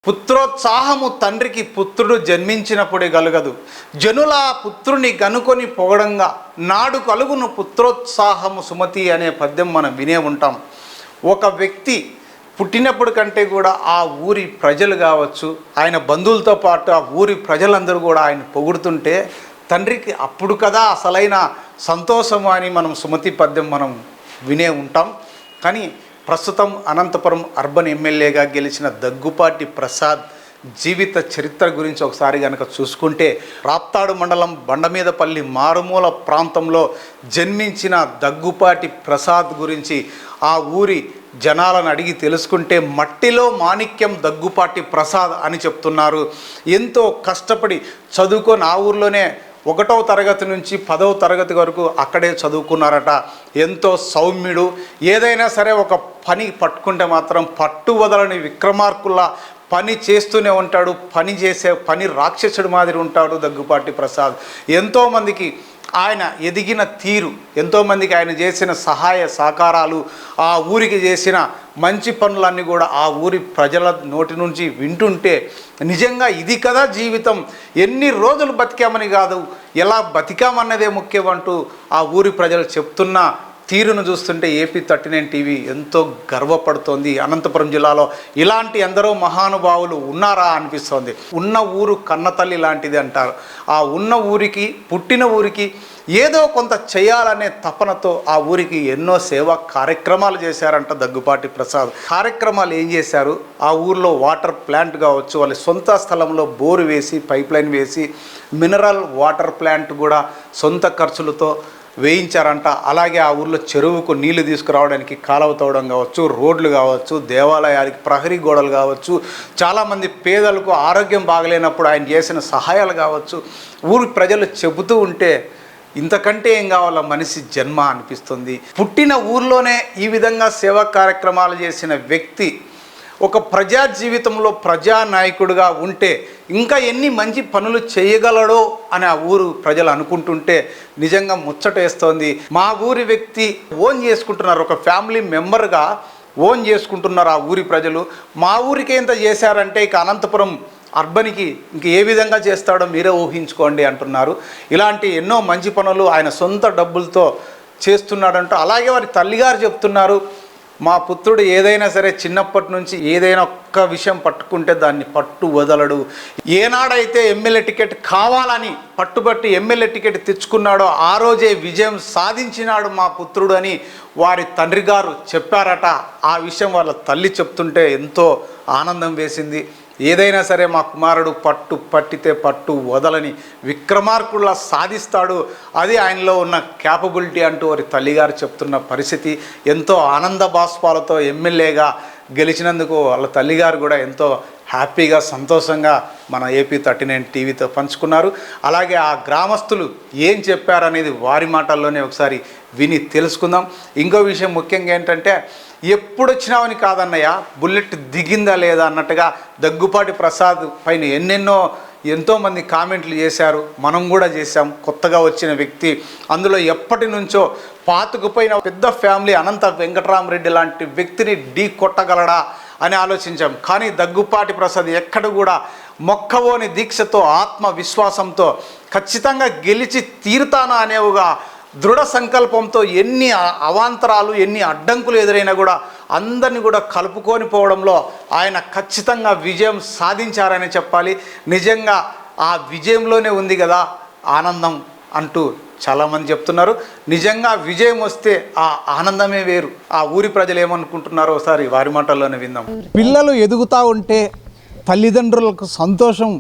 పుత్రోత్సాహము తండ్రికి పుత్రుడు జన్మించినప్పుడే కలుగదు. జనుల పుత్రుని గనుకొని పొగడంగా నాడు కలుగును పుత్రోత్సాహము సుమతి అనే పద్యం మనం వినే ఉంటాం. ఒక వ్యక్తి పుట్టినప్పుడు కంటే కూడా ఆ ఊరి ప్రజలు కావచ్చు, ఆయన బంధువులతో పాటు ఆ ఊరి ప్రజలందరూ కూడా ఆయన పొగుడుతుంటే తండ్రికి అప్పుడు కదా అసలైన సంతోషము అని మనం సుమతి పద్యం మనం వినే ఉంటాం. కానీ ప్రస్తుతం అనంతపురం అర్బన్ ఎమ్మెల్యేగా గెలిచిన దగ్గుపాటి ప్రసాద్ జీవిత చరిత్ర గురించి ఒకసారి కనుక చూసుకుంటే, రాప్తాడు మండలం బండమీదపల్లి మారుమూల ప్రాంతంలో జన్మించిన దగ్గుపాటి ప్రసాద్ గురించి ఆ ఊరి జనాలను అడిగి తెలుసుకుంటే మట్టిలో మాణిక్యం దగ్గుపాటి ప్రసాద్ అని చెప్తున్నారు. ఎంతో కష్టపడి చదువుకొని ఆ ఊర్లోనే 1వ తరగతి నుంచి 10వ తరగతి వరకు అక్కడే చదువుకున్నారట. ఎంతో సౌమ్యుడు, ఏదైనా సరే ఒక పని పట్టుకుంటే మాత్రం పట్టు వదలని విక్రమార్కుల్లా పని చేస్తూనే ఉంటాడు. పని రాక్షసుడి మాదిరి ఉంటాడు దగ్గుపాటి ప్రసాద్. ఎంతోమందికి ఆయన ఎదిగిన తీరు, ఎంతోమందికి ఆయన చేసిన సహాయ సహకారాలు, ఆ ఊరికి చేసిన మంచి పనులన్నీ కూడా ఆ ఊరి ప్రజల నోటి నుంచి వింటుంటే నిజంగా ఇది కదా జీవితం, ఎన్ని రోజులు బతికామని కాదు ఎలా బతికామన్నదే ముఖ్యం అంటూ ఆ ఊరి ప్రజలు చెప్తున్న తీరును చూస్తుంటే AP39 టీవీ ఎంతో గర్వపడుతోంది. అనంతపురం జిల్లాలో ఇలాంటి ఎందరో మహానుభావులు ఉన్నారా అనిపిస్తోంది. ఉన్న ఊరు కన్నతల్లి లాంటిది అంటారు. ఆ ఉన్న ఊరికి, పుట్టిన ఊరికి ఏదో కొంత చేయాలనే తపనతో ఆ ఊరికి ఎన్నో సేవా కార్యక్రమాలు చేశారంట దగ్గుపాటి ప్రసాద్. కార్యక్రమాలు ఏం చేశారు? ఆ ఊర్లో వాటర్ ప్లాంట్ కావచ్చు, వాళ్ళ సొంత స్థలంలో బోరు వేసి పైప్ లైన్ వేసి మినరల్ వాటర్ ప్లాంట్ కూడా సొంత ఖర్చులతో వేయించారంట. అలాగే ఆ ఊర్లో చెరువుకు నీళ్లు తీసుకురావడానికి కాలువ తవ్వడం కావచ్చు, రోడ్లు కావచ్చు, దేవాలయాలకి ప్రహరీ గోడలు కావచ్చు, చాలామంది పేదలకు ఆరోగ్యం బాగలేనప్పుడు ఆయన చేసిన సహాయాలు కావచ్చు, ఊరి ప్రజలు చెబుతూ ఉంటే ఇంతకంటే ఏం కావాలా మనిషి జన్మ అనిపిస్తుంది. పుట్టిన ఊర్లోనే ఈ విధంగా సేవా కార్యక్రమాలు చేసిన వ్యక్తి ఒక ప్రజా జీవితంలో ప్రజానాయకుడిగా ఉంటే ఇంకా ఎన్ని మంచి పనులు చేయగలడో అని ఆ ఊరు ప్రజలు అనుకుంటుంటే నిజంగా ముచ్చటేస్తోంది. మా ఊరి వ్యక్తి ఓన్ చేసుకుంటున్నారు, ఒక ఫ్యామిలీ మెంబర్గా ఓన్ చేసుకుంటున్నారు ఆ ఊరి ప్రజలు. మా ఊరికి ఎంత చేశారంటే ఇక అనంతపురం అర్బన్కి ఇంక ఏ విధంగా చేస్తాడో మీరే ఊహించుకోండి అంటున్నారు. ఇలాంటి ఎన్నో మంచి పనులు ఆయన సొంత డబ్బులతో చేస్తున్నాడంటూ. అలాగే వారి తల్లిగారు చెప్తున్నారు, మా పుత్రుడు ఏదైనా సరే చిన్నప్పటి నుంచి ఏదైనా ఒక్క విషయం పట్టుకుంటే దాన్ని పట్టు వదలడు. ఏనాడైతే ఎమ్మెల్యే టికెట్ కావాలని పట్టుబట్టి ఎమ్మెల్యే టికెట్ తెచ్చుకున్నాడో ఆ రోజే విజయం సాధించినాడు మా పుత్రుడు అని వారి తండ్రి గారు చెప్పారట. ఆ విషయం వాళ్ళ తల్లి చెప్తుంటే ఎంతో ఆనందం వేసింది. ఏదైనా సరే మా కుమారుడు పట్టితే పట్టు వదలని విక్రమార్కుల్లా సాధిస్తాడు, అది ఆయనలో ఉన్న క్యాపబిలిటీ అంటూ వారి తల్లిగారు చెప్తున్న పరిస్థితి. ఎంతో ఆనంద బాష్పాలతో ఎమ్మెల్యేగా గెలిచినందుకు వాళ్ళ తల్లిగారు కూడా ఎంతో హ్యాపీగా సంతోషంగా మన AP39 టీవీతో పంచుకున్నారు. అలాగే ఆ గ్రామస్తులు ఏం చెప్పారనేది వారి మాటల్లోనే ఒకసారి విని తెలుసుకుందాం. ఇంకో విషయం ముఖ్యంగా ఏంటంటే, ఎప్పుడు వచ్చినావని కాదన్నయ్య, బుల్లెట్ దిగిందా లేదా అన్నట్టుగా దగ్గుపాటి ప్రసాద్ పైన ఎంతోమంది కామెంట్లు చేశారు. మనం కూడా చేశాం. కొత్తగా వచ్చిన వ్యక్తి, అందులో ఎప్పటి నుంచో పాతుకుపోయిన పెద్ద ఫ్యామిలీ అనంత వెంకటరామరెడ్డి లాంటి వ్యక్తిని ఢీ కొట్టగలడా అని ఆలోచించాం. కానీ దగ్గుపాటి ప్రసాద్ ఎక్కడ కూడా మొక్కవోని దీక్షతో, ఆత్మవిశ్వాసంతో ఖచ్చితంగా గెలిచి తీరుతానా అనేవుగా దృఢ సంకల్పంతో ఎన్ని అవాంతరాలు, ఎన్ని అడ్డంకులు ఎదురైనా కూడా అందరినీ కూడా కలుపుకొని పోవడంలో ఆయన ఖచ్చితంగా విజయం సాధించారని చెప్పాలి. నిజంగా ఆ విజయంలోనే ఉంది కదా ఆనందం అంటూ చాలామంది చెప్తున్నారు. నిజంగా విజయం వస్తే ఆ ఆనందమే వేరు. ఆ ఊరి ప్రజలు ఏమనుకుంటున్నారో ఒకసారి వారి మాటల్లోనే విందాం. పిల్లలు ఎదుగుతూ ఉంటే తల్లిదండ్రులకు సంతోషం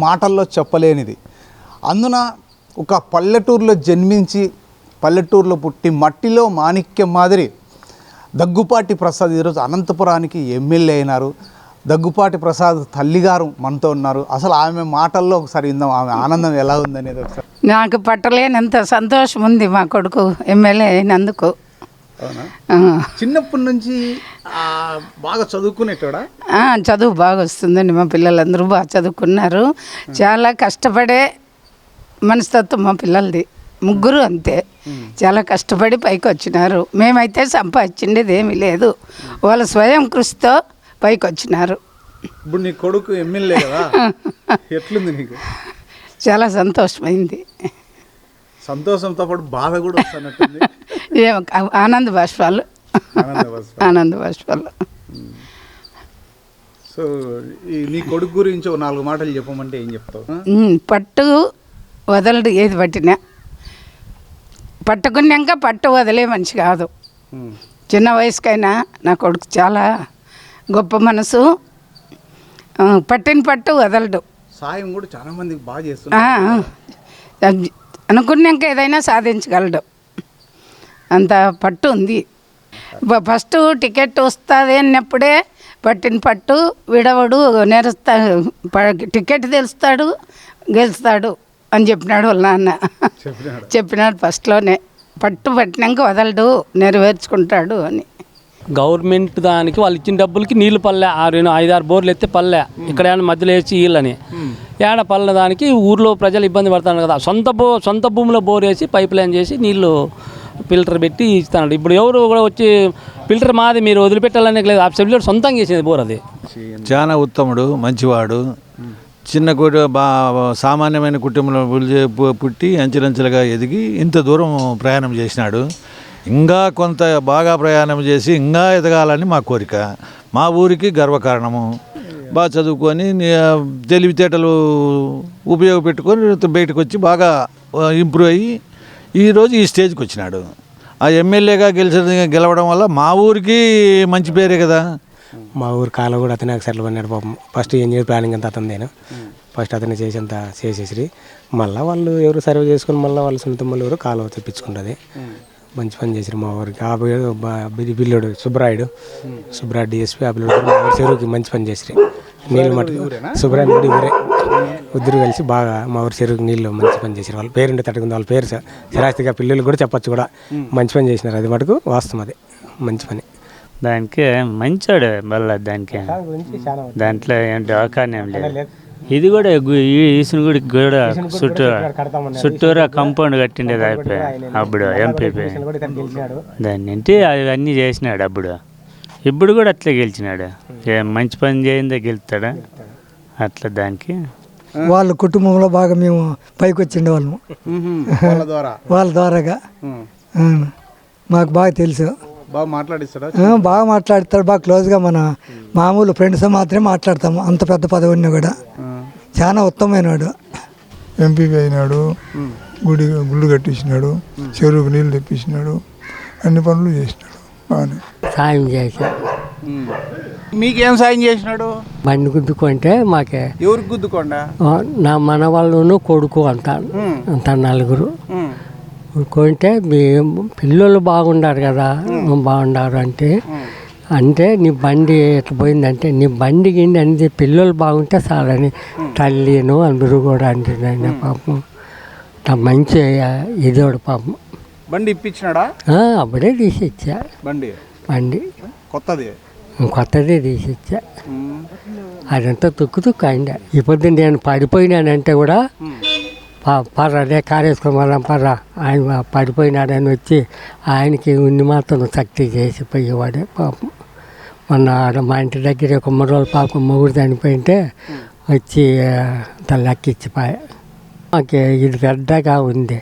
మాటల్లో చెప్పలేనిది. అందున ఒక పల్లెటూరులో జన్మించి పల్లెటూరులో పుట్టి మట్టిలో మాణిక్యం మాదిరి దగ్గుపాటి ప్రసాద్ ఈరోజు అనంతపురానికి ఎమ్మెల్యే అయినారు. దగ్గుపాటి ప్రసాద్ తల్లిగారు మనతో ఉన్నారు. అసలు ఆమె మాటల్లో ఒకసారి విందాం, ఆమె ఆనందం ఎలా ఉందనేది ఒకసారి. నాకు పట్టలేనంత సంతోషం ఉంది మా కొడుకు ఎమ్మెల్యే అయినందుకు. చిన్నప్పటి నుంచి బాగా చదువుకునేటోడా? చదువు బాగా వస్తుందండి. మా పిల్లలందరూ బాగా చదువుకున్నారు. చాలా కష్టపడే మనస్తత్వం మా పిల్లలది. ముగ్గురు అంతే, చాలా కష్టపడి పైకి వచ్చినారు. మేమైతే సంపాదించిండేది ఏమీ లేదు, వాళ్ళ స్వయం కృషితో పైకి వచ్చినారు. ఇప్పుడు నీ కొడుకు ఎమ్మెల్యే కదా, ఎట్లుంది నీకు? చాలా సంతోషమైంది. సంతోషంతో పాటు బాధ కూడా వస్తున్నట్టుంది. ఏమో ఆనంద బాష్పాలు. ఆనంద బాష్పాలు. సో నీ కొడుకు గురించి ఓ 4 మాటలు చెప్పమంటే ఏం చెప్తావు? పట్టు వదలడు, ఏది పట్టినా పట్టుకున్నాక పట్టు వదిలే మనిషి కాదు. చిన్న వయసుకైనా నా కొడుకు చాలా గొప్ప మనసు, పట్టిన పట్టు వదలడు. సాయం కూడా చాలా మందికి బాగా చేస్తున్నారు. అనుకున్నాక ఏదైనా సాధించగలడు, అంత పట్టు ఉంది. ఫస్ట్ టికెట్ వస్తుంది అన్నప్పుడే పట్టిన పట్టు విడవడు, టికెట్ తెలుస్తాడు, గెలుస్తాడు అని చెప్పినాడు వాళ్ళ నాన్న. చెప్పినాడు ఫస్ట్లోనే, పట్టు పట్టినాక వదలడు, నెరవేర్చుకుంటాడు అని. గవర్నమెంట్ దానికి వాళ్ళు ఇచ్చిన డబ్బులకి నీళ్ళు పల్లె 5-6 బోర్లు ఎత్తే పల్లె, ఇక్కడ ఏమైనా మధ్యలో వేసి వీళ్ళని ఏడ పల్లె దానికి ఊర్లో ప్రజలు ఇబ్బంది పడతారు కదా. సొంత భూమిలో బోర్ వేసి పైప్ లైన్ చేసి నీళ్ళు ఫిల్టర్ పెట్టి ఇస్తాడు. ఇప్పుడు ఎవరు కూడా వచ్చి ఫిల్టర్ మాది మీరు వదిలిపెట్టాలనే లేదు, ఆ సబ్సిడీ సొంతంగా చేసేది బోర్. అది చాలా ఉత్తముడు, మంచివాడు. చిన్న సామాన్యమైన కుటుంబంలో పుట్టి అంచెలంచెలుగా ఎదిగి ఇంత దూరం ప్రయాణం చేసినాడు. ఇంకా కొంత బాగా ప్రయాణం చేసి ఇంకా ఎదగాలని మా కోరిక. మా ఊరికి గర్వకారణము. బాగా చదువుకొని తెలివితేటలు ఉపయోగపెట్టుకొని బయటకు వచ్చి బాగా ఇంప్రూవ్ అయ్యి ఈరోజు ఈ స్టేజ్కి వచ్చినాడు. ఆ ఎమ్మెల్యేగా గెలవడం వల్ల మా ఊరికి మంచి పేరే కదా. మా ఊరు కాలువ కూడా అతనే సెటిల్ పడినాడు పాపం. ఫస్ట్ ఇంజనీర్ ప్లానింగ్ అంతా అతను ఫస్ట్ అతను చేసేంత చేసేసి మళ్ళీ వాళ్ళు ఎవరు సర్వే చేసుకుని మళ్ళీ వాళ్ళ సొంత మళ్ళీ ఎవరు కాలువ తెప్పించుకుంటుంది. మంచి పని చేసారు మా ఊరికి. ఆ బిల్లుడు సుబ్బరాయుడు డిఎస్పీ, ఆ బిల్లుడు మా ఊరి చెరువుకి మంచి పని చేసిరి. నీళ్ళు మటుకు సుబ్బరాయుడు ఊరే ఇద్దరు కలిసి బాగా మా ఊరి చెరువుకి నీళ్ళు మంచి పని చేసారు. వాళ్ళ పేరుంటే తట్టుకుంది, వాళ్ళ పేరు స్థిరాస్తిగా పిల్లలు కూడా చెప్పచ్చు కూడా. మంచి పని చేసినారు, అది మటుకు వాస్తవం, అది మంచి పని. దానికి మంచోడు మళ్ళీ దానికి దాంట్లో ఏం డోకానేం లేదు. ఇది కూడా ఈసిన గుడికి కూడా చుట్టూరా కాంపౌండ్ కట్టిండేది అయిపోయి అప్పుడు ఎంపీపీ దాన్ని ఇంటి అవన్నీ చేసినాడు అప్పుడు. ఇప్పుడు కూడా అట్లా గెలిచినాడు. ఏం మంచి పని చేయిందే గెలుస్తాడా అట్లా. దానికి వాళ్ళ కుటుంబంలో బాగా మేము పైకి వచ్చిండే వాళ్ళము, వాళ్ళ ద్వారాగా మాకు బాగా తెలుసు. బాగా మాట్లాడిస్తాడా? బాగా మాట్లాడతాడు, బాగా క్లోజ్గా. మన మామూలు ఫ్రెండ్స్ మాత్రమే మాట్లాడతాము, అంత పెద్ద పదవి ఉన్నా కూడా. చాలా ఉత్తమమైనడు. ఎంపీపీ అయినాడు, గుళ్ళు కట్టించినాడు, చెరువుకు నీళ్ళు తెప్పించినాడు, అన్ని పనులు చేసినాడు. బాగానే సాయం చేసా. మీకేం సాయం చేసినాడు? బండి గుద్దుకుంటే మాకే. ఎవరికి గుద్దుకోండా? నా మన వాళ్ళను కొడుకు అంత నలుగురు కొంటే మీ పిల్లలు బాగుండారు కదా, బాగుండారు అంటే నీ బండి ఎట్లా పోయిందంటే నీ బండి గిండి అనేది పిల్లలు బాగుంటే చాలని తల్లిను అందరూ కూడా అంటే పాపం మంచి ఇదేవాడు పాపం. బండి ఇప్పించినాడా? అప్పుడే తీసిచ్చా. బండి కొత్తదే తీసిచ్చా. అదంతా తుక్కు అయిందా. ఇప్పుడు నేను పడిపోయినానంటే కూడా పర్రా అదే కారు వేసుకోమరా పర్రా, ఆయన పడిపోయినాడని వచ్చి ఆయనకి ఉన్ని మాత్రం శక్తి చేసి పోయేవాడే పాపం. మొన్న మా ఇంటి దగ్గర ఒక 3 రోజులు పాపం మొగుడు చనిపోయింటే వచ్చి లెక్కిచ్చిపోయా. మాకు ఇది పెద్దగా ఉంది.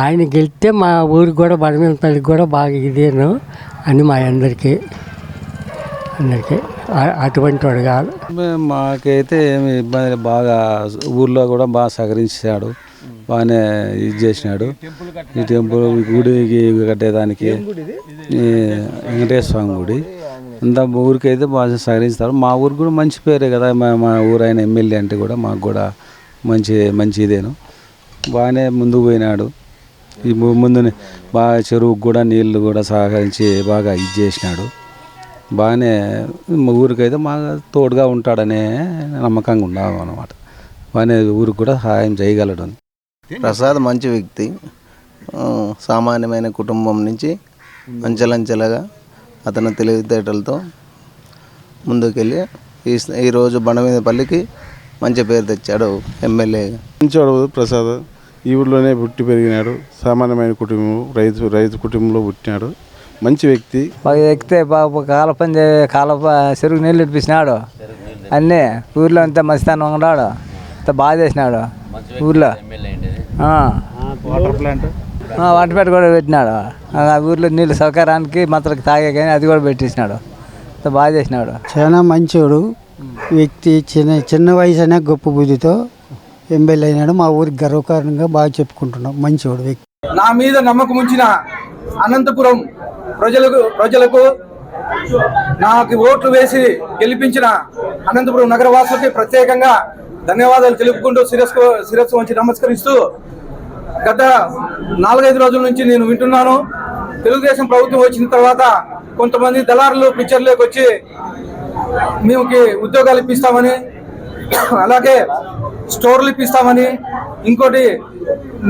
ఆయన గెలిస్తే మా ఊరికి కూడా బడమేపల్లికి కూడా బాగా ఇదేను అని మా అందరికీ అటువంటి వాడు కాదు. మాకైతే ఏమి ఇబ్బంది, బాగా ఊర్లో కూడా బాగా సహకరించాడు, బాగానే ఇది చేసినాడు. ఈ టెంపుల్ గుడికి కట్టేదానికి వెంకటేశ్వర స్వామి గుడి అంతా ఊరికైతే బాగా సహకరిస్తారు. మా ఊరికి కూడా మంచి పేరే కదా. మా ఊరైన ఎమ్మెల్యే అంటే కూడా మాకు కూడా మంచి ఇదేను. బాగానే ముందుకు పోయినాడు. ఈ ముందునే బాగా చెరువుకు కూడా నీళ్ళు కూడా సహకరించి బాగా ఇది చేసినాడు. బాగానే మా ఊరికైతే బాగా తోడుగా ఉంటాడనే నమ్మకంగా ఉన్నాం అన్నమాట. బాగానే ఊరికి కూడా సహాయం చేయగలడు. ప్రసాద్ మంచి వ్యక్తి. సామాన్యమైన కుటుంబం నుంచి అంచెలంచెలుగా అతను తెలివితేటలతో ముందుకెళ్ళి ఈరోజు బండమీదపల్లికి మంచి పేరు తెచ్చాడు ఎమ్మెల్యేగా. మంచివాడు ప్రసాద్. ఈ ఊళ్ళోనే పుట్టి పెరిగినాడు. సామాన్యమైన కుటుంబం, రైతు కుటుంబంలో పుట్టినాడు. మంచి వ్యక్తి. బాగా ఎక్కితే బాగా కాల చెరుకు నీళ్ళు ఇప్పించినాడు. అన్నీ ఊర్లో అంతా మస్తాన్ ఉన్నాడు, అంత బాగా చేసినాడు ఊర్లో. వాటర్ ప్లాంట్ వాటర్ ప్లాంట్ కూడా పెట్టినాడు. ఆ ఊర్లో నీళ్ళు సౌకర్యానికి మాత్రం తాగే కానీ అది కూడా పెట్టేసినాడు, అంత బాగా చేసినాడు. చాలా మంచోడు వ్యక్తి. చిన్న వయసు అయినా గొప్ప బుద్ధితో ఎమ్మెల్యే అయినాడు. మా ఊరికి గర్వకారణంగా బాగా చెప్పుకుంటున్నాం. మంచోడు వ్యక్తి. నా మీద నమ్మకం ఉంచిన అనంతపురం ప్రజలకు నాకు ఓట్లు వేసి గెలిపించిన అనంతపురం నగరవాసులకి ప్రత్యేకంగా ధన్యవాదాలు తెలుపుకుంటూ శిరస్సు వంచి నమస్కరిస్తూ, గత 4-5 రోజుల నుంచి నేను వింటున్నాను, తెలుగుదేశం ప్రభుత్వం వచ్చిన తర్వాత కొంతమంది దళారులు పిక్చర్లోకి వచ్చి మేముకి ఉద్యోగాలు ఇప్పిస్తామని, అలాగే స్టోర్లు ఇప్పిస్తామని, ఇంకోటి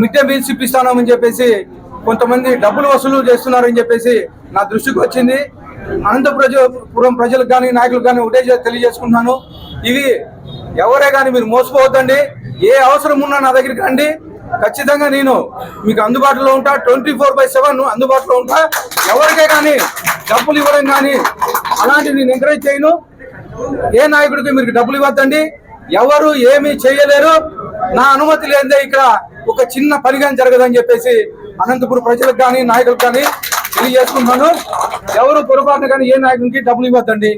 మిడ్ డే మీల్స్ ఇప్పిస్తామని చెప్పేసి కొంతమంది డబ్బులు వసూలు చేస్తున్నారని చెప్పేసి నా దృష్టికి వచ్చింది. అనంతపురం ప్రజలకు కానీ నాయకులకు కానీ ఒకటే తెలియజేసుకుంటున్నాను, ఇవి ఎవరే కానీ మీరు మోసపోవద్దండి. ఏ అవసరం ఉన్నా నా దగ్గరికి రండి, ఖచ్చితంగా నేను మీకు అందుబాటులో ఉంటా. 24/7 అందుబాటులో ఉంటా. ఎవరికే కానీ డబ్బులు ఇవ్వడం కానీ అలాంటివి నేను ఎంకరేజ్ చేయను. ఏ నాయకుడికి మీరు డబ్బులు ఇవ్వద్దండి, ఎవరు ఏమీ చేయలేరు. నా అనుమతి లేదే ఇక్కడ ఒక చిన్న పని కానీ జరగదని చెప్పేసి అనంతపురం ప్రజలకు కానీ నాయకులకు కానీ తెలియజేసుకుంటున్నాను. ఎవరు పొరపాటున కానీ ఏ నాయకుడికి డబ్బులు ఇవ్వద్దండి.